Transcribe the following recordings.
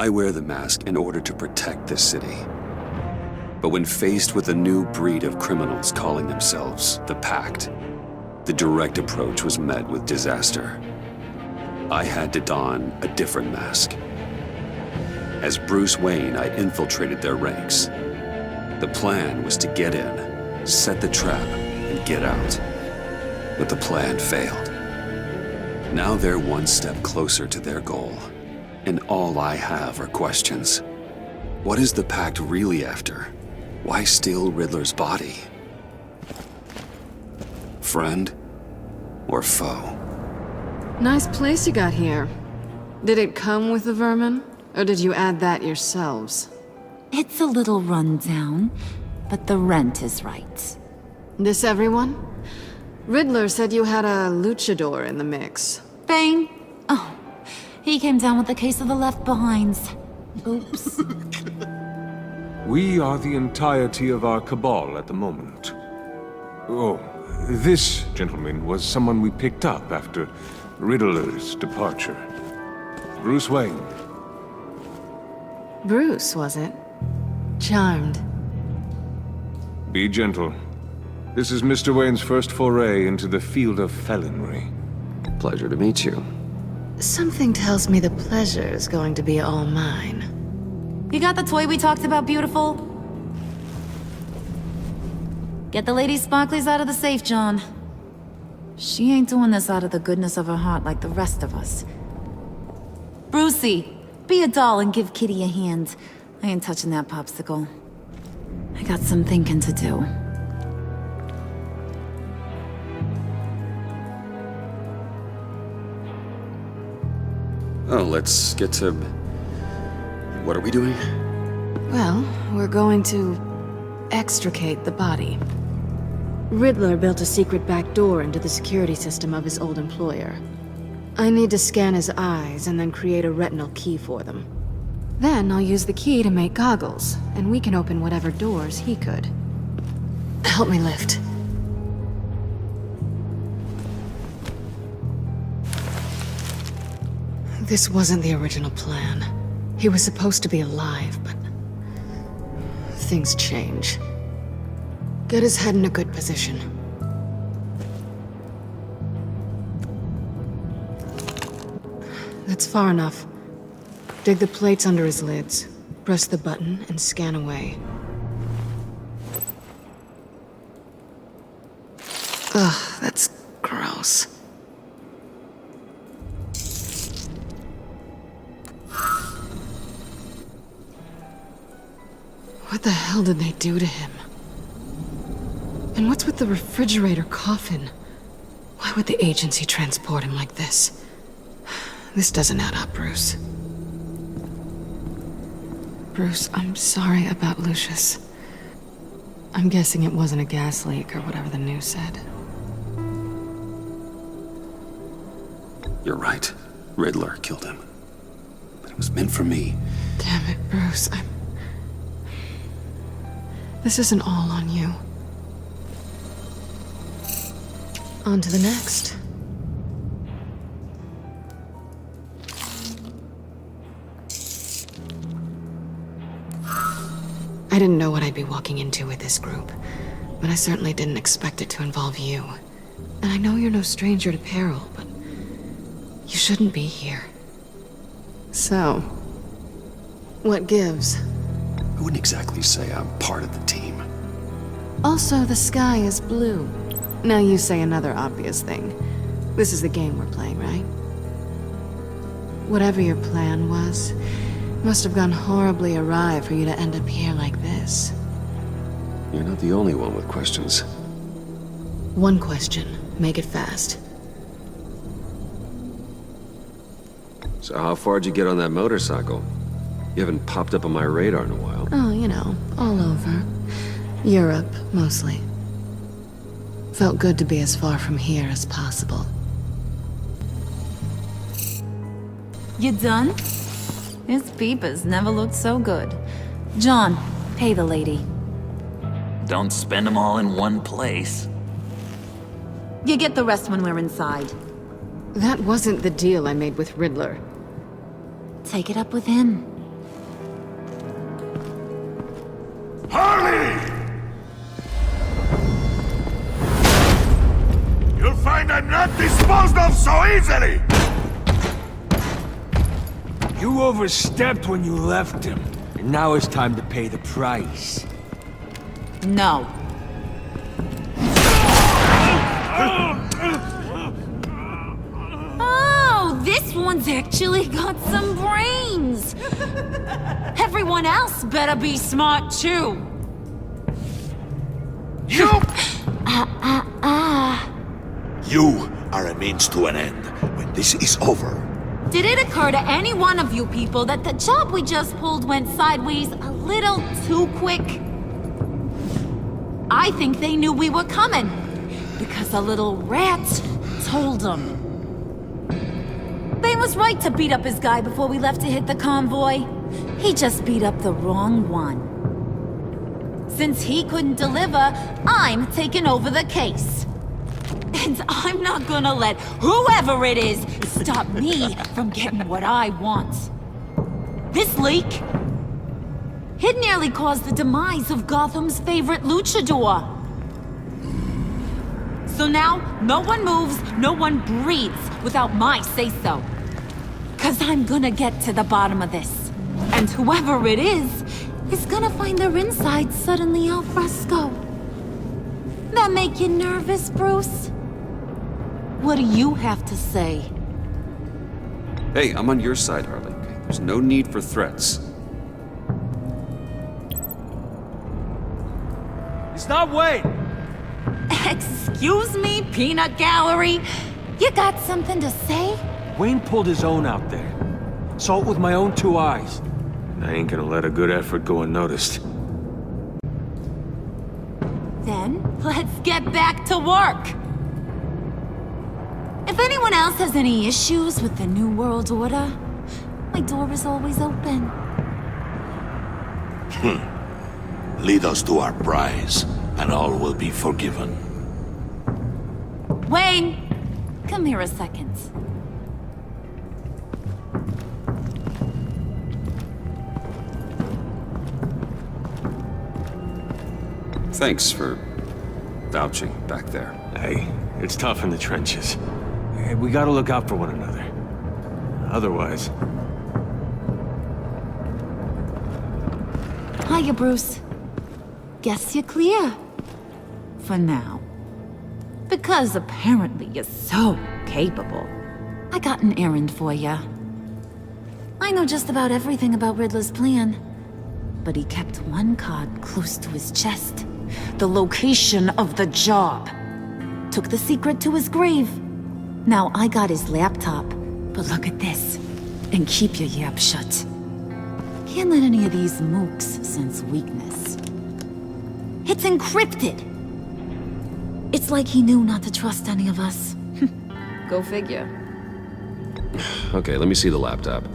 I wear the mask in order to protect this city. But when faced with a new breed of criminals calling themselves the Pact, the direct approach was met with disaster. I had to don a different mask. As Bruce Wayne, I infiltrated their ranks. The plan was to get in, set the trap, and get out. But the plan failed. Now they're one step closer to their goal, and all I have are questions. What is the Pact really after? Why steal Riddler's body? Friend or foe? Nice place you got here. Did it come with the vermin? Or did you add that yourselves? It's a little run down, but the rent is right. This everyone? Riddler said you had a luchador in the mix. Bane? Oh, he came down with a case of the Left Behinds. Oops. We are the entirety of our cabal at the moment. Oh, this gentleman was someone we picked up after Riddler's departure. Bruce Wayne. Bruce, was it? Charmed. Be gentle. This is Mr. Wayne's first foray into the field of felonry. Pleasure to meet you. Something tells me the pleasure is going to be all mine. You got the toy we talked about, beautiful? Get the lady sparklies out of the safe, John. She ain't doing this out of the goodness of her heart like the rest of us. Brucey, be a doll and give Kitty a hand. I ain't touching that popsicle. I got some thinking to do. Oh, let's get to... What are we doing? Well, we're going to extricate the body. Riddler built a secret back door into the security system of his old employer. I need to scan his eyes and then create a retinal key for them. Then I'll use the key to make goggles, and we can open whatever doors he could. Help me lift. This wasn't the original plan. He was supposed to be alive, but... things change. Get his head in a good position. That's far enough. Dig the plates under his lids. Press the button and scan away. Ugh, that's gross. What the hell did they do to him? And what's with the refrigerator coffin? Why would the agency transport him like this? This doesn't add up, Bruce. Bruce, I'm sorry about Lucius. I'm guessing it wasn't a gas leak or whatever the news said. You're right. Riddler killed him. But it was meant for me. Damn it, Bruce, This isn't all on you. On to the next. I didn't know what I'd be walking into with this group, but I certainly didn't expect it to involve you. And I know you're no stranger to peril, but you shouldn't be here. So, what gives? I wouldn't exactly say I'm part of the team. Also, the sky is blue. Now you say another obvious thing. This is the game we're playing, right? Whatever your plan was, must have gone horribly awry for you to end up here like this. You're not the only one with questions. One question. Make it fast. So how far'd you get on that motorcycle? You haven't popped up on my radar in a while. Oh, you know, all over. Europe, mostly. Felt good to be as far from here as possible. You done? His peepers never looked so good. John, pay the lady. Don't spend them all in one place. You get the rest when we're inside. That wasn't the deal I made with Riddler. Take it up with him. easily! You overstepped when you left him, and now it's time to pay the price. No. Oh, this one's actually got some brains. Everyone else better be smart too. You! You are a means to an end. When this is over, Did it occur to any one of you people that the job we just pulled went sideways a little too quick? I think they knew we were coming, because a little rat told them. Bane was right to beat up his guy before we left to hit the convoy. He just beat up the wrong one. Since he couldn't deliver, I'm taking over the case. And I'm not gonna let whoever it is stop me from getting what I want. This leak, it nearly caused the demise of Gotham's favorite luchador. So now, no one moves, no one breathes without my say-so. 'Cause I'm gonna get to the bottom of this. And whoever it is gonna find their insides suddenly al fresco. That make you nervous, Bruce? What do you have to say? Hey, I'm on your side, Harley. There's no need for threats. It's not Wayne! Excuse me, Peanut Gallery? You got something to say? Wayne pulled his own out there. Saw it with my own 2 eyes. I ain't gonna let a good effort go unnoticed. Then, let's get back to work. If anyone else has any issues with the New World Order, my door is always open. lead us to our prize, and all will be forgiven. Wayne, come here a second. Thanks for vouching back there. Hey, it's tough in the trenches. Hey, we gotta look out for one another. Otherwise... Hiya, Bruce. Guess you're clear. For now. Because apparently you're so capable. I got an errand for you. I know just about everything about Riddler's plan. But he kept one card close to his chest. The location of the job. Took the secret to his grave. Now I got his laptop. But look at this. And keep your yap shut. Can't let any of these mooks sense weakness. It's encrypted. It's like he knew not to trust any of us. Go figure. Okay, let me see the laptop.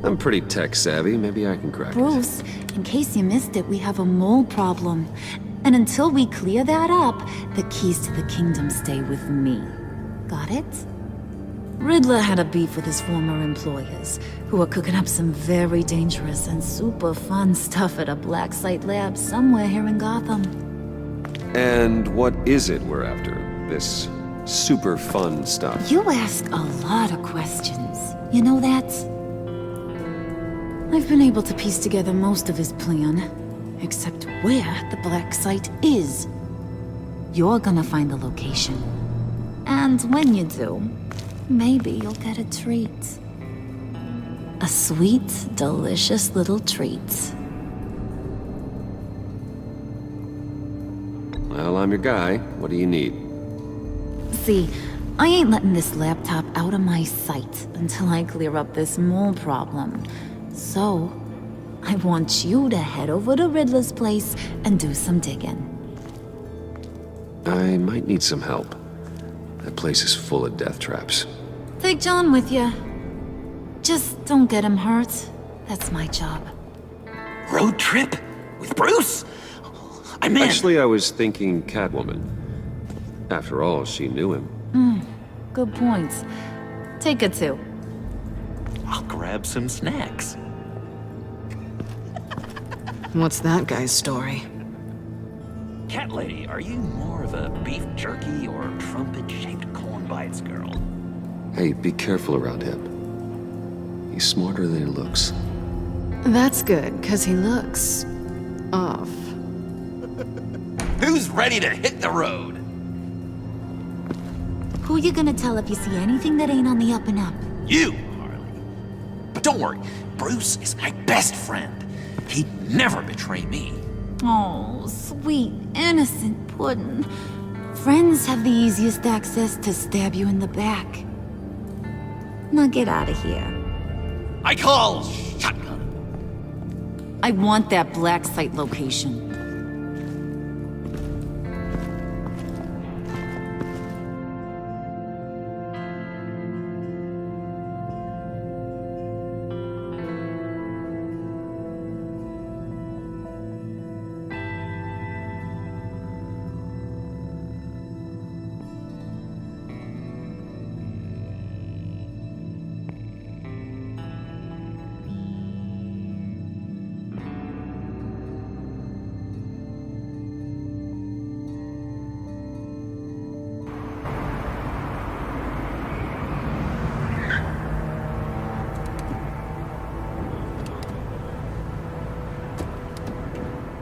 I'm pretty tech savvy. Maybe I can crack it. Bruce, in case you missed it, we have a mole problem. And until we clear that up, the keys to the kingdom stay with me. Got it? Riddler had a beef with his former employers, who were cooking up some very dangerous and super fun stuff at a black site lab somewhere here in Gotham. And what is it we're after? This super fun stuff? You ask a lot of questions. You know that? I've been able to piece together most of his plan, except where the black site is. You're gonna find the location. And when you do, maybe you'll get a treat. A sweet, delicious little treat. Well, I'm your guy. What do you need? See, I ain't letting this laptop out of my sight until I clear up this mole problem. So, I want you to head over to Riddler's place and do some digging. I might need some help. That place is full of death traps. Take John with you. Just don't get him hurt. That's my job. Road trip? With Bruce? I'm in. Actually, I was thinking Catwoman. After all, she knew him. Good point. Take it too. I'll grab some snacks. What's that guy's story? Cat lady, are you more of a beef jerky or trumpet-shaped corn bites girl? Hey, be careful around him. He's smarter than he looks. That's good, because he looks... off. Who's ready to hit the road? Who you gonna tell if you see anything that ain't on the up and up? You, Harley. But don't worry, Bruce is my best friend. He'd never betray me. Oh, sweet, innocent Puddin'. Friends have the easiest access to stab you in the back. Now get out of here. I call shotgun. I want that black site location.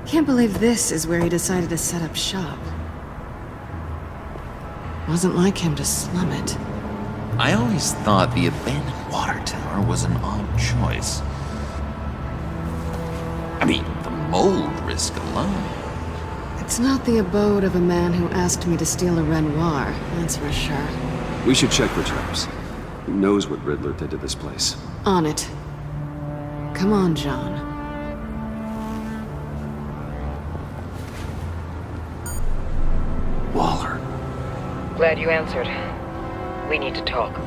Can't believe this is where he decided to set up shop. Wasn't like him to slum it. I always thought the abandoned water tower was an odd choice. I mean, the mold risk alone. It's not the abode of a man who asked me to steal a Renoir, that's for sure. We should check for traps. Who knows what Riddler did to this place? On it. Come on, John. Waller. Glad you answered. We need to talk.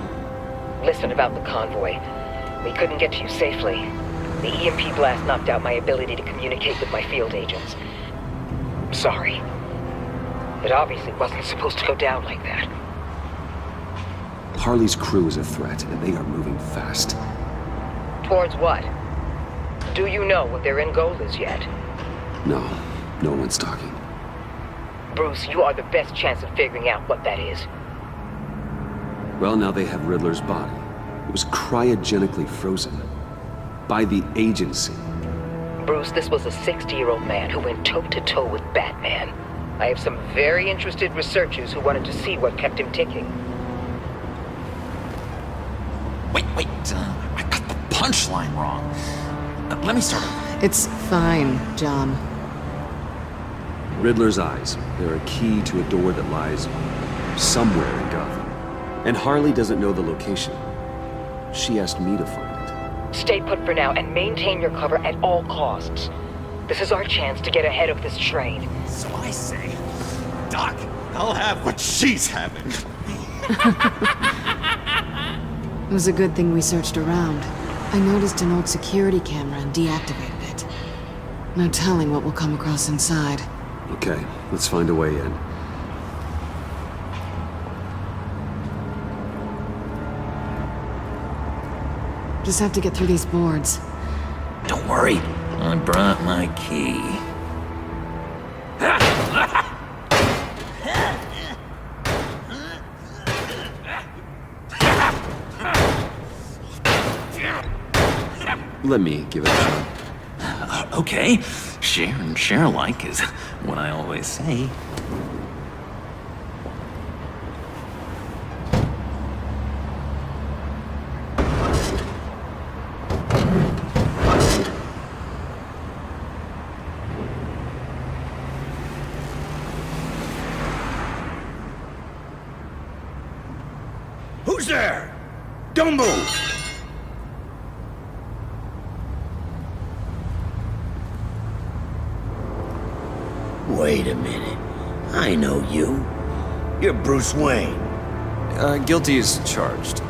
Listen about the convoy. We couldn't get to you safely. The EMP blast knocked out my ability to communicate with my field agents. Sorry. It obviously wasn't supposed to go down like that. Harley's crew is a threat, and they are moving fast. Towards what? Do you know what their end goal is yet? No, no one's talking. Bruce, you are the best chance of figuring out what that is. Well, now they have Riddler's body. It was cryogenically frozen. By the agency. Bruce, this was a 60-year-old man who went toe-to-toe with Batman. I have some very interested researchers who wanted to see what kept him ticking. Wait, I got the punchline wrong. Let me start over. It's fine, John. Riddler's eyes. They're a key to a door that lies somewhere in Gotham. And Harley doesn't know the location. She asked me to find it. Stay put for now and maintain your cover at all costs. This is our chance to get ahead of this train. So I say, Doc, I'll have what she's having. It was a good thing we searched around. I noticed an old security camera and deactivated it. No telling what we'll come across inside. Okay, let's find a way in. Just have to get through these boards. Don't worry, I brought my key. Let me give it a shot. Okay, share and share alike is what I always say. Who's there? Don't move! Wait a minute. I know you. You're Bruce Wayne. Guilty as charged.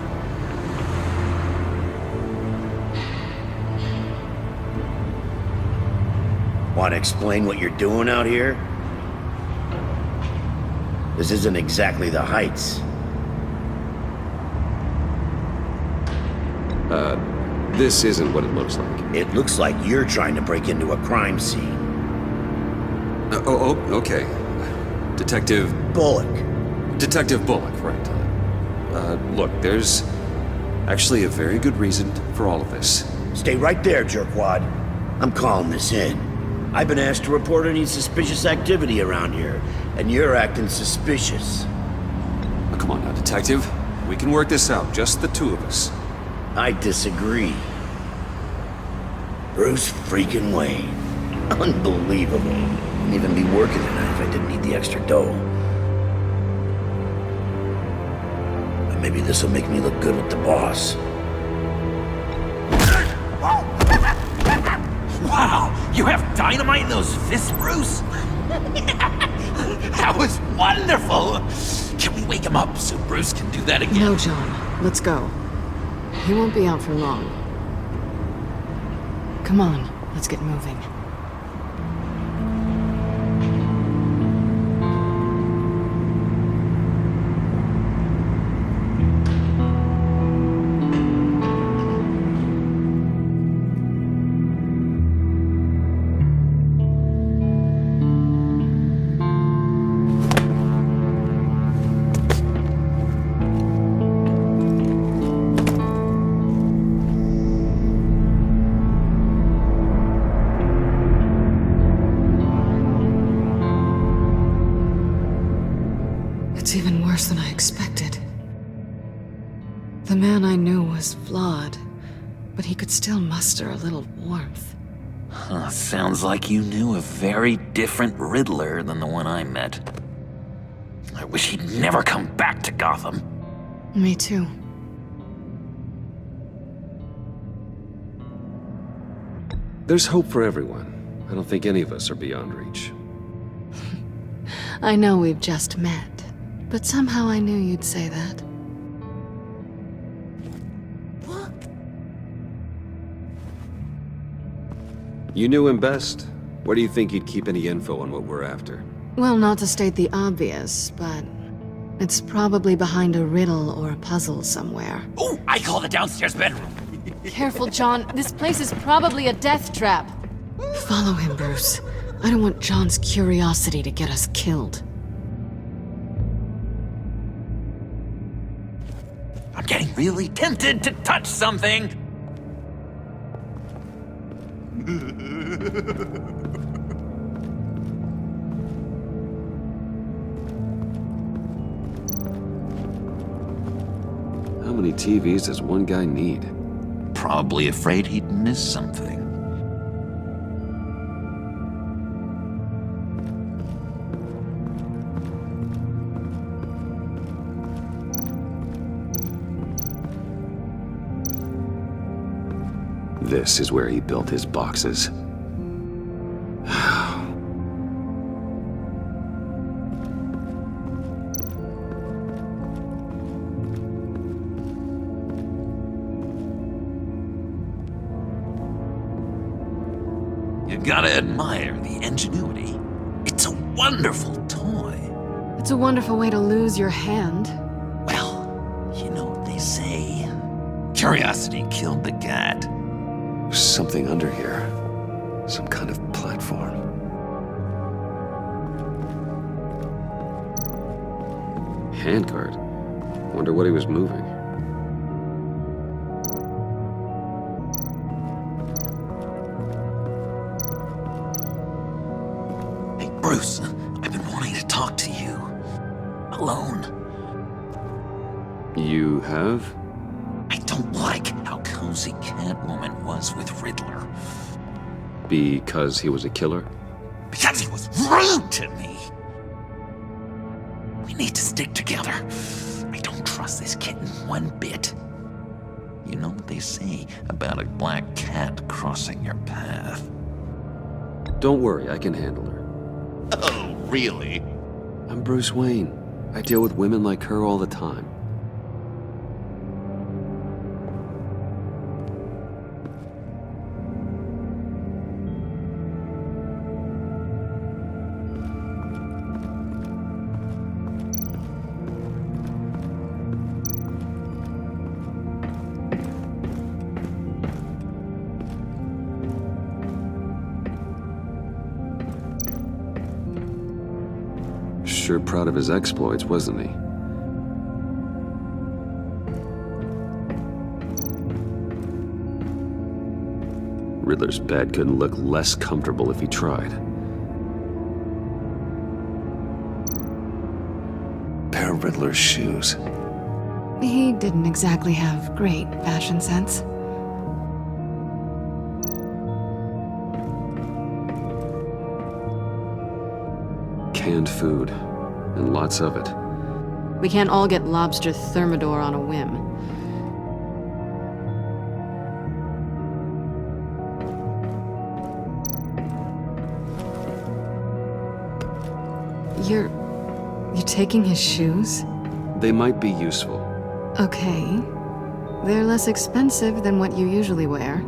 Want to explain what you're doing out here? This isn't exactly the Heights. This isn't what it looks like. It looks like you're trying to break into a crime scene. Okay. Detective Bullock. Detective Bullock, right. Look, there's actually a very good reason for all of this. Stay right there, jerkwad. I'm calling this in. I've been asked to report any suspicious activity around here, and you're acting suspicious. Oh, come on now, detective. We can work this out, just the two of us. I disagree. Bruce freaking Wayne. Unbelievable. Wouldn't even be working tonight if I didn't need the extra dough. But maybe this'll make me look good with the boss. Wow, you have dynamite in those fists, Bruce? That was wonderful! Can we wake him up so Bruce can do that again? No, John. Let's go. He won't be out for long. Come on, let's get moving. It's even worse than I expected. The man I knew was flawed, but he could still muster a little warmth. Sounds like you knew a very different Riddler than the one I met. I wish he'd never come back to Gotham. Me too. There's hope for everyone. I don't think any of us are beyond reach. I know we've just met, but somehow I knew you'd say that. You knew him best. Where do you think he'd keep any info on what we're after? Well, not to state the obvious, but it's probably behind a riddle or a puzzle somewhere. Oh, I call the downstairs bedroom. Careful, John. This place is probably a death trap. Follow him, Bruce. I don't want John's curiosity to get us killed. I'm getting really tempted to touch something. How many TVs does one guy need? Probably afraid he'd miss something. This is where he built his boxes. You gotta admire the ingenuity. It's a wonderful toy. It's a wonderful way to lose your hand. Well, you know what they say. Curiosity killed the cat. There's something under here. Some kind of platform. Handguard. Wonder what he was moving. Hey, Bruce, I've been wanting to talk to you. Alone. You have? I don't like how cozy Catwoman was with Riddler. Because he was a killer? Because he was rude to me. We need to stick together. I don't trust this kitten one bit. You know what they say about a black cat crossing your path? Don't worry, I can handle her. Oh, really? I'm Bruce Wayne. I deal with women like her all the time. Sure proud of his exploits, wasn't he? Riddler's bed couldn't look less comfortable if he tried. Pair of Riddler's shoes. He didn't exactly have great fashion sense. Canned food, and lots of it. We can't all get lobster thermidor on a whim. You're taking his shoes? They might be useful. Okay. They're less expensive than what you usually wear.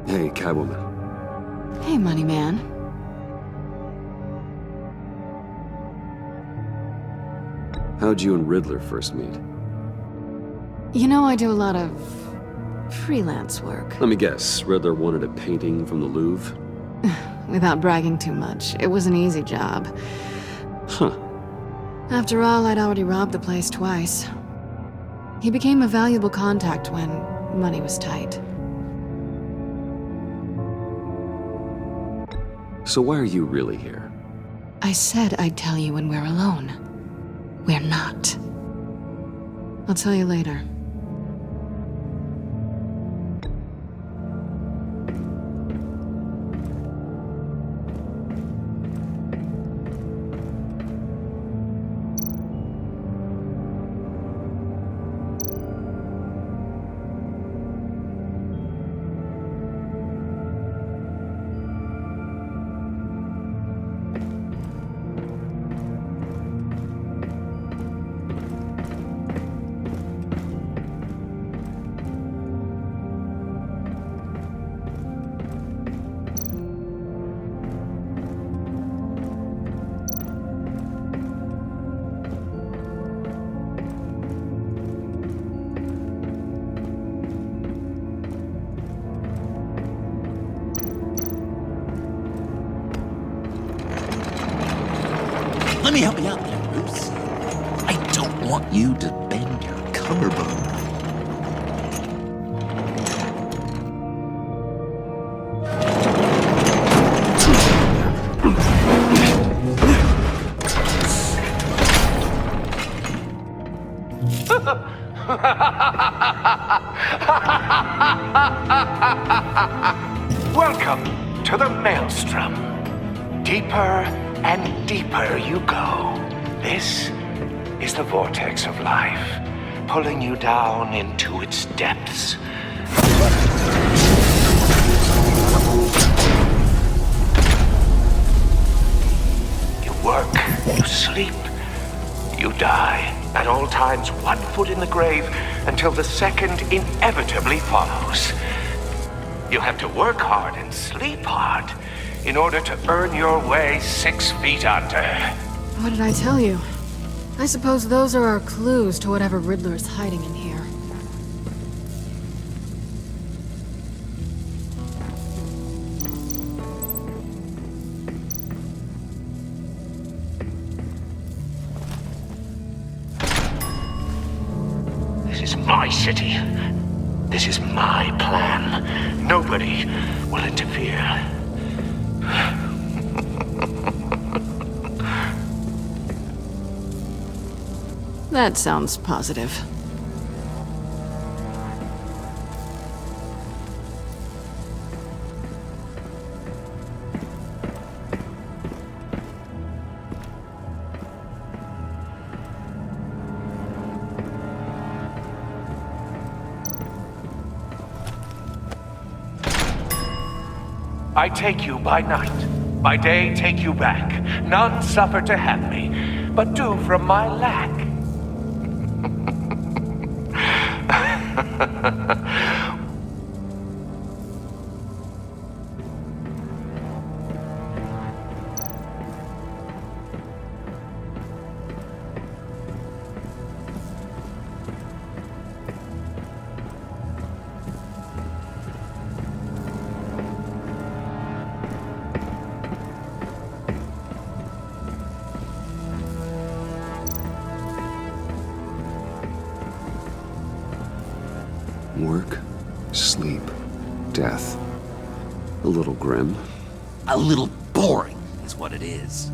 Hey, Catwoman. Hey, Money Man. How'd you and Riddler first meet? You know, I do a lot of freelance work. Let me guess, Riddler wanted a painting from the Louvre? Without bragging too much, it was an easy job. Huh. After all, I'd already robbed the place twice. He became a valuable contact when money was tight. So why are you really here? I said I'd tell you when we're alone. We're not. I'll tell you later. Let me help you out there, Bruce. I don't want you to bend your collarbone. Welcome to the Maelstrom. Deeper and deeper you go. This is the vortex of life, pulling you down into its depths. You work, you sleep, you die. At all times, 1 foot in the grave until the second inevitably follows. You have to work hard and sleep hard in order to earn your way 6 feet under. What did I tell you? I suppose those are our clues to whatever Riddler is hiding in here. is my city. This is my plan. Nobody will interfere. That sounds positive. I take you by night. By day, take you back. None suffer to have me, but do from my lack. Work, sleep, death. A little grim. A little boring is what it is.